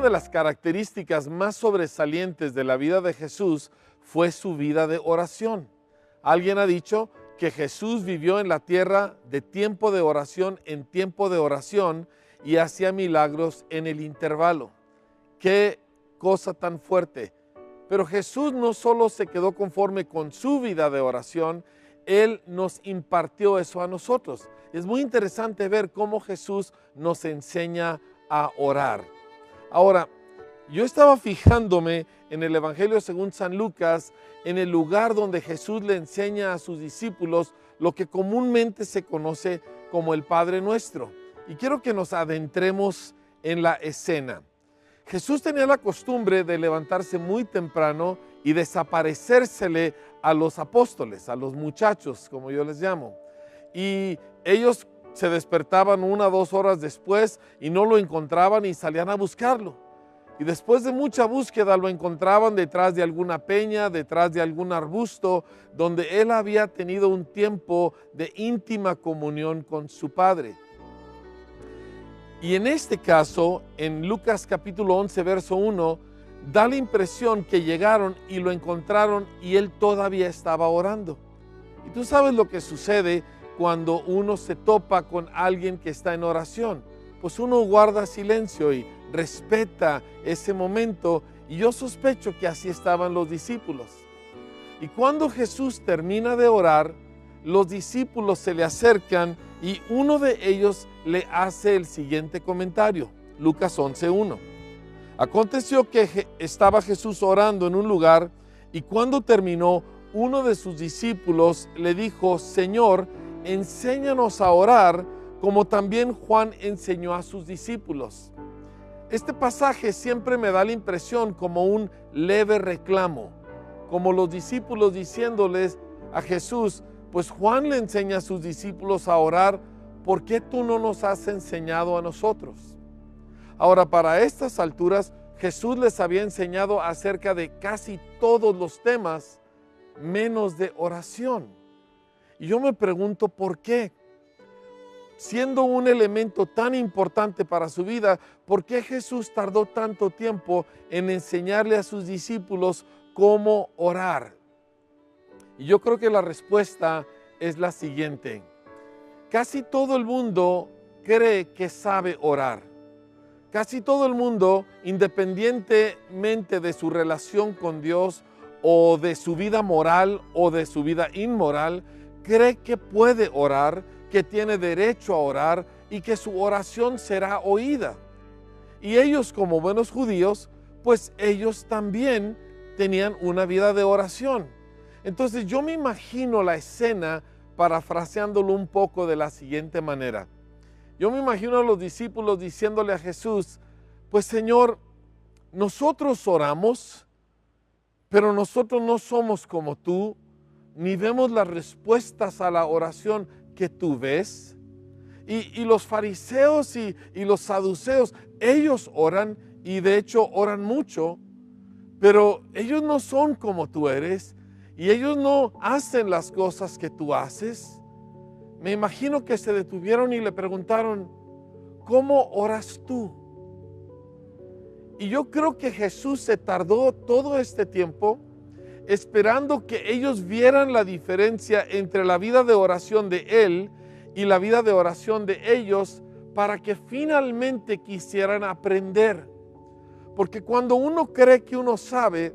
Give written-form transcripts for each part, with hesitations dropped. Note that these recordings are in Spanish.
una de las características más sobresalientes de la vida de Jesús fue su vida de oración. Alguien ha dicho que Jesús vivió en la tierra de tiempo de oración en tiempo de oración y hacía milagros en el intervalo. ¡Qué cosa tan fuerte! Pero Jesús no solo se quedó conforme con su vida de oración, Él nos impartió eso a nosotros. Es muy interesante ver cómo Jesús nos enseña a orar. Ahora, yo estaba fijándome en el Evangelio según San Lucas, en el lugar donde Jesús le enseña a sus discípulos lo que comúnmente se conoce como el Padre Nuestro. Y quiero que nos adentremos en la escena. Jesús tenía la costumbre de levantarse muy temprano y desaparecérsele a los apóstoles, a los muchachos, como yo les llamo. Y ellos se despertaban 1 o 2 horas después y no lo encontraban y salían a buscarlo. Y después de mucha búsqueda lo encontraban detrás de alguna peña, detrás de algún arbusto, donde él había tenido un tiempo de íntima comunión con su Padre. Y en este caso, en Lucas capítulo 11, verso 1, da la impresión que llegaron y lo encontraron y él todavía estaba orando. Y tú sabes lo que sucede cuando uno se topa con alguien que está en oración. Pues uno guarda silencio y respeta ese momento, y yo sospecho que así estaban los discípulos. Y cuando Jesús termina de orar, los discípulos se le acercan y uno de ellos le hace el siguiente comentario, Lucas 11:1. Aconteció que estaba Jesús orando en un lugar y cuando terminó, uno de sus discípulos le dijo, Señor, enséñanos a orar como también Juan enseñó a sus discípulos. Este pasaje siempre me da la impresión como un leve reclamo, como los discípulos diciéndoles a Jesús, pues Juan le enseña a sus discípulos a orar, ¿por qué tú no nos has enseñado a nosotros? Ahora, para estas alturas, Jesús les había enseñado acerca de casi todos los temas, menos de oración. Y yo me pregunto, ¿por qué? Siendo un elemento tan importante para su vida, ¿por qué Jesús tardó tanto tiempo en enseñarle a sus discípulos cómo orar? Y yo creo que la respuesta es la siguiente. Casi todo el mundo cree que sabe orar. Casi todo el mundo, independientemente de su relación con Dios o de su vida moral o de su vida inmoral, cree que puede orar, que tiene derecho a orar y que su oración será oída. Y ellos, como buenos judíos, pues ellos también tenían una vida de oración. Entonces yo me imagino la escena parafraseándolo un poco de la siguiente manera. Yo me imagino a los discípulos diciéndole a Jesús, pues Señor, nosotros oramos, pero nosotros no somos como tú, ni vemos las respuestas a la oración que tú ves. Y los fariseos y los saduceos, ellos oran y de hecho oran mucho, pero ellos no son como tú eres y ellos no hacen las cosas que tú haces. Me imagino que se detuvieron y le preguntaron, ¿cómo oras tú? Y yo creo que Jesús se tardó todo este tiempo esperando que ellos vieran la diferencia entre la vida de oración de Él y la vida de oración de ellos para que finalmente quisieran aprender. Porque cuando uno cree que uno sabe,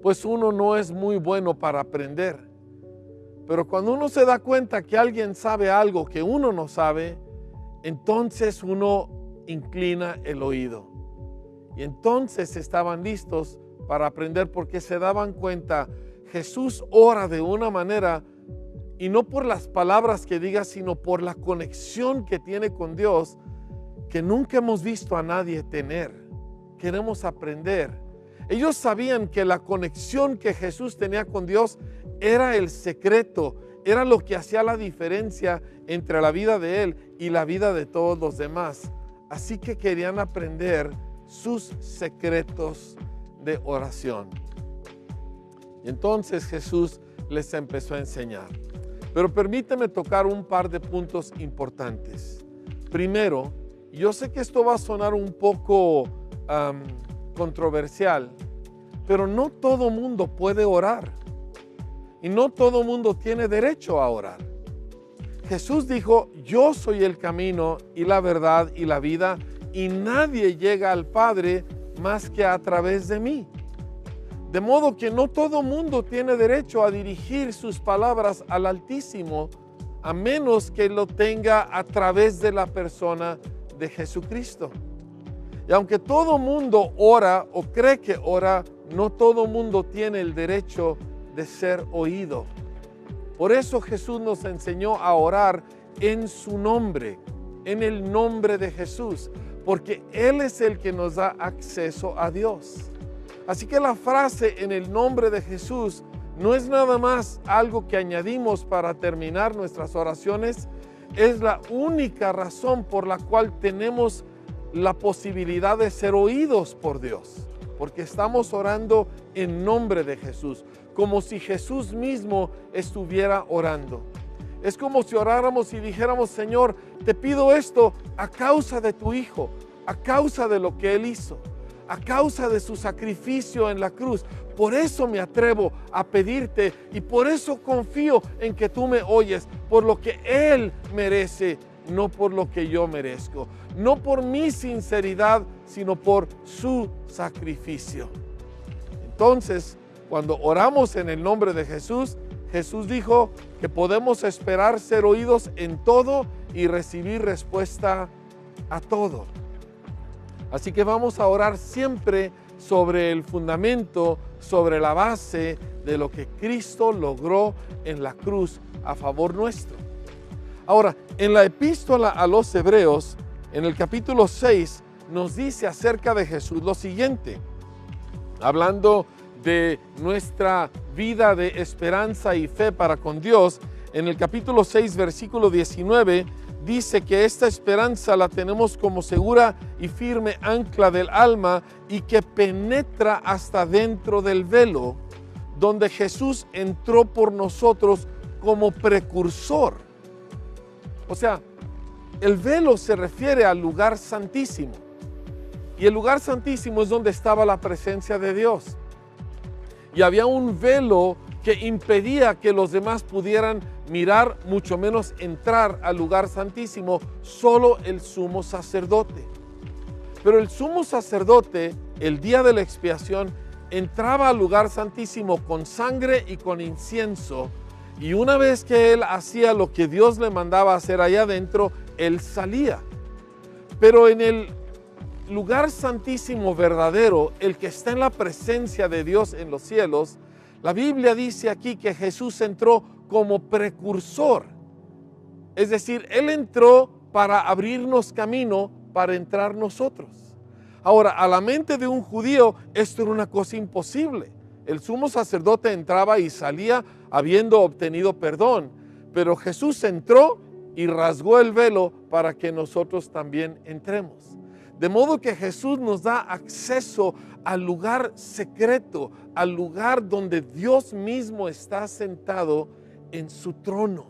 pues uno no es muy bueno para aprender. Pero cuando uno se da cuenta que alguien sabe algo que uno no sabe, entonces uno inclina el oído. Y entonces estaban listos para aprender porque se daban cuenta, Jesús ora de una manera, y no por las palabras que diga, sino por la conexión que tiene con Dios, que nunca hemos visto a nadie tener. Queremos aprender. Ellos sabían que la conexión que Jesús tenía con Dios era el secreto, era lo que hacía la diferencia entre la vida de Él y la vida de todos los demás. Así que querían aprender sus secretos de oración. Y entonces Jesús les empezó a enseñar. Pero permíteme tocar un par de puntos importantes. Primero, yo sé que esto va a sonar un poco controversial, pero no todo mundo puede orar y no todo mundo tiene derecho a orar. Jesús dijo, yo soy el camino y la verdad y la vida, y nadie llega al Padre más que a través de mí. De modo que no todo mundo tiene derecho a dirigir sus palabras al Altísimo, a menos que lo tenga a través de la persona de Jesucristo. Y aunque todo mundo ora o cree que ora, no todo mundo tiene el derecho de ser oído. Por eso Jesús nos enseñó a orar en su nombre, en el nombre de Jesús, porque Él es el que nos da acceso a Dios. Así que la frase en el nombre de Jesús no es nada más algo que añadimos para terminar nuestras oraciones, es la única razón por la cual tenemos la posibilidad de ser oídos por Dios, porque estamos orando en nombre de Jesús, como si Jesús mismo estuviera orando. Es como si oráramos y dijéramos, Señor, te pido esto a causa de tu Hijo, a causa de lo que Él hizo, a causa de su sacrificio en la cruz. Por eso me atrevo a pedirte y por eso confío en que tú me oyes, por lo que Él merece, no por lo que yo merezco. No por mi sinceridad, sino por su sacrificio. Entonces, cuando oramos en el nombre de Jesús, Jesús dijo que podemos esperar ser oídos en todo y recibir respuesta a todo. Así que vamos a orar siempre sobre el fundamento, sobre la base de lo que Cristo logró en la cruz a favor nuestro. Ahora, en la epístola a los Hebreos, en el capítulo 6, nos dice acerca de Jesús lo siguiente, hablando de nuestra vida de esperanza y fe para con Dios. En el capítulo 6, versículo 19, dice que esta esperanza la tenemos como segura y firme ancla del alma y que penetra hasta dentro del velo, donde Jesús entró por nosotros como precursor. O sea, el velo se refiere al lugar santísimo. Y el lugar santísimo es donde estaba la presencia de Dios. Y había un velo que impedía que los demás pudieran mirar, mucho menos entrar al lugar santísimo, solo el sumo sacerdote. Pero el sumo sacerdote, el día de la expiación, entraba al lugar santísimo con sangre y con incienso. Y una vez que él hacía lo que Dios le mandaba hacer allá adentro, él salía. Pero en el lugar santísimo verdadero, el que está en la presencia de Dios en los cielos, la Biblia dice aquí que Jesús entró como precursor. Es decir, Él entró para abrirnos camino para entrar nosotros. Ahora, a la mente de un judío, esto era una cosa imposible. El sumo sacerdote entraba y salía habiendo obtenido perdón, pero Jesús entró y rasgó el velo para que nosotros también entremos. De modo que Jesús nos da acceso al lugar secreto, al lugar donde Dios mismo está sentado en su trono.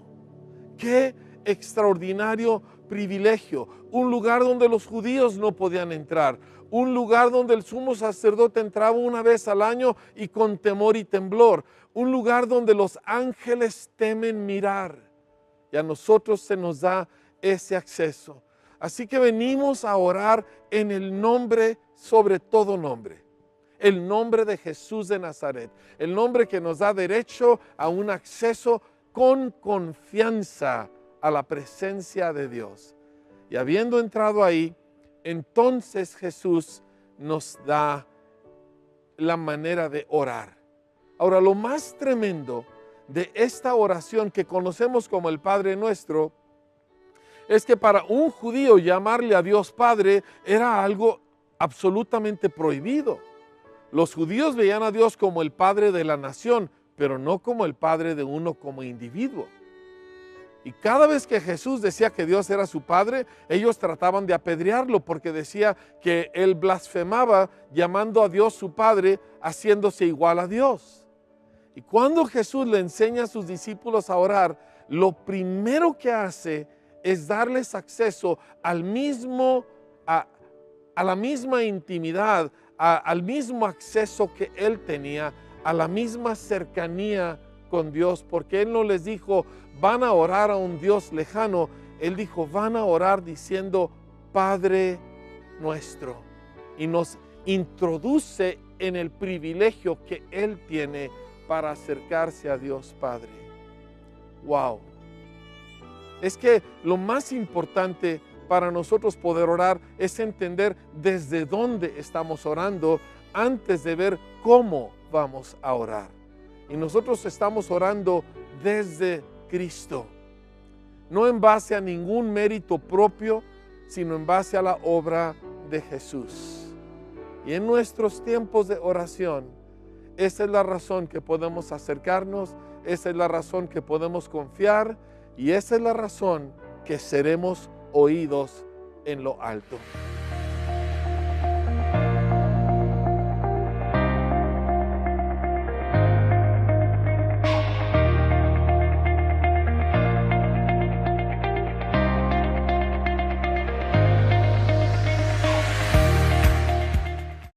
¡Qué extraordinario privilegio! Un lugar donde los judíos no podían entrar, un lugar donde el sumo sacerdote entraba una vez al año y con temor y temblor, un lugar donde los ángeles temen mirar, y a nosotros se nos da ese acceso. Así que venimos a orar en el nombre sobre todo nombre, el nombre de Jesús de Nazaret, el nombre que nos da derecho a un acceso con confianza a la presencia de Dios. Y habiendo entrado ahí, entonces Jesús nos da la manera de orar. Ahora, lo más tremendo de esta oración que conocemos como el Padre Nuestro es que para un judío llamarle a Dios Padre era algo absolutamente prohibido. Los judíos veían a Dios como el Padre de la nación, pero no como el Padre de uno como individuo. Y cada vez que Jesús decía que Dios era su Padre, ellos trataban de apedrearlo porque decía que él blasfemaba llamando a Dios su Padre, haciéndose igual a Dios. Y cuando Jesús le enseña a sus discípulos a orar, lo primero que hace es darles acceso al mismo a la misma intimidad, al mismo acceso que Él tenía, a la misma cercanía con Dios, porque Él no les dijo, van a orar a un Dios lejano. Él dijo, van a orar diciendo, Padre nuestro. Y nos introduce en el privilegio que Él tiene para acercarse a Dios Padre. ¡Wow! Es que lo más importante para nosotros poder orar es entender desde dónde estamos orando antes de ver cómo vamos a orar. Y nosotros estamos orando desde Cristo, no en base a ningún mérito propio, sino en base a la obra de Jesús. Y en nuestros tiempos de oración, esa es la razón que podemos acercarnos, esa es la razón que podemos confiar y esa es la razón que seremos oídos en lo alto.